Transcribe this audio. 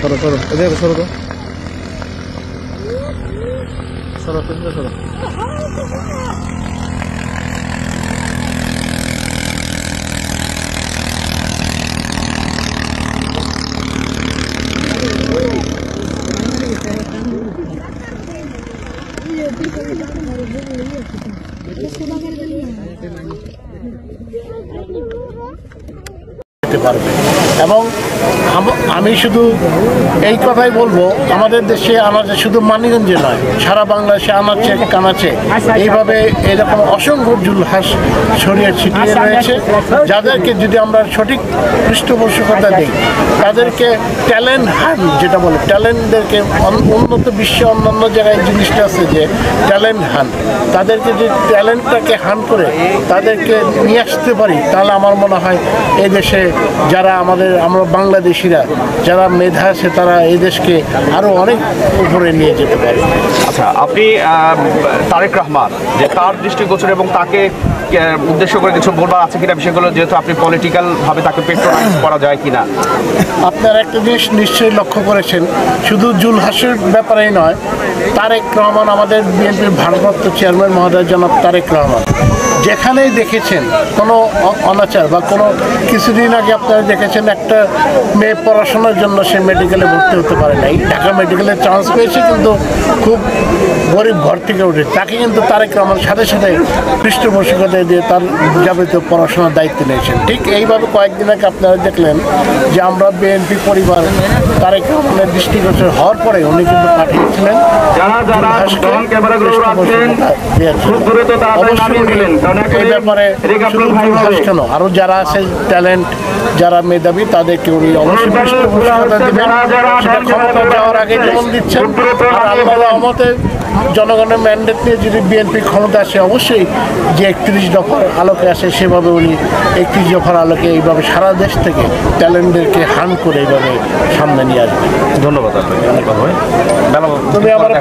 সরো সরো এদিকে সরো তো সরো পিছনে সরো এবং আমি শুধু এই কথাই বলবো, আমাদের দেশে আনাচে শুধু মানিকগঞ্জে নয়, সারা বাংলাদেশে আনাচে কানাচে এইভাবে এরকম অসংখ্য জুলহাস ছড়িয়ে ছিটিয়ে রয়েছে, যাদেরকে যদি আমরা সঠিক পৃষ্ঠপোষকতা দিই, তাদেরকে ট্যালেন্ট হান্ট যেটা বলে, ট্যালেন্টদেরকে উন্নত বিশ্বে অন্যান্য জায়গায় জিনিসটা আছে যে ট্যালেন্ট হান্ট, তাদেরকে যদি ট্যালেন্টটাকে হান্ট করে তাদেরকে নিয়ে আসতে পারি, তাহলে আমার মনে হয় এই দেশে যারা আমরা বাংলাদেশিরা যারা মেধা আছে তারা এই দেশকে আরো অনেক উপরে নিয়ে যেতে পারে। আচ্ছা, আপনি তারেক রহমান যে তার দৃষ্টিগোচর এবং তাকে উদ্দেশ্য করে কিছু বলবার আছে কিনা বিষয়গুলো, যেহেতু আপনি পলিটিক্যাল ভাবে তাকে পেট্রোনাইজ করা যায় কিনা? আপনারা একটা জিনিস নিশ্চয়ই লক্ষ্য করেছেন, শুধু জুলহাসের ব্যাপারেই নয়, তারেক রহমান আমাদের বিএনপির ভারপ্রাপ্ত চেয়ারম্যান মহোদয় জনাব তারেক রহমান যেখানেই দেখেছেন কোনো অনাচার বা কোনো, কিছুদিন আগে আপনারা দেখেছেন একটা মেয়ে পড়াশোনার জন্য সে মেডিকেলে ভর্তি হতে পারে নাই, ঢাকা মেডিকেলে চান্স পেয়েছে কিন্তু খুব গরিব ঘর থেকে উঠে, তাকে কিন্তু তারেক রহমান সাথে সাথে পৃষ্ঠপোষকতা দিয়ে তার যাবতীয় পড়াশোনার দায়িত্ব নিয়েছেন। ঠিক এইভাবে কয়েকদিন আগে আপনারা দেখলেন যে আমরা বিএনপি পরিবার তারেক রহমানের দৃষ্টিগোচর হওয়ার পরে উনি কিন্তু পাঠিয়েছিলেন এই ব্যাপারে শুধু কেন আরো যারা আছে ট্যালেন্ট, যারা মেধাবী, তাদেরকে উনি অবশ্যই পৃষ্ঠপোষকতা দিবেন, সেটা ক্ষমতা যাওয়ার আগে যেমন দিচ্ছেন। আর আল্লাহর রহমতে জনগণের ম্যান্ডেট নিয়ে যদি বিএনপি ক্ষমতা আসে, অবশ্যই যে 31 দফার আলোকে আসে সেভাবে উনি 31 দফার আলোকে এইভাবে সারা দেশ থেকে ট্যালেন্টদেরকে হান করে এইভাবে সামনে নিয়ে আসবেন। ধন্যবাদ আপনাকে। তুমি আমার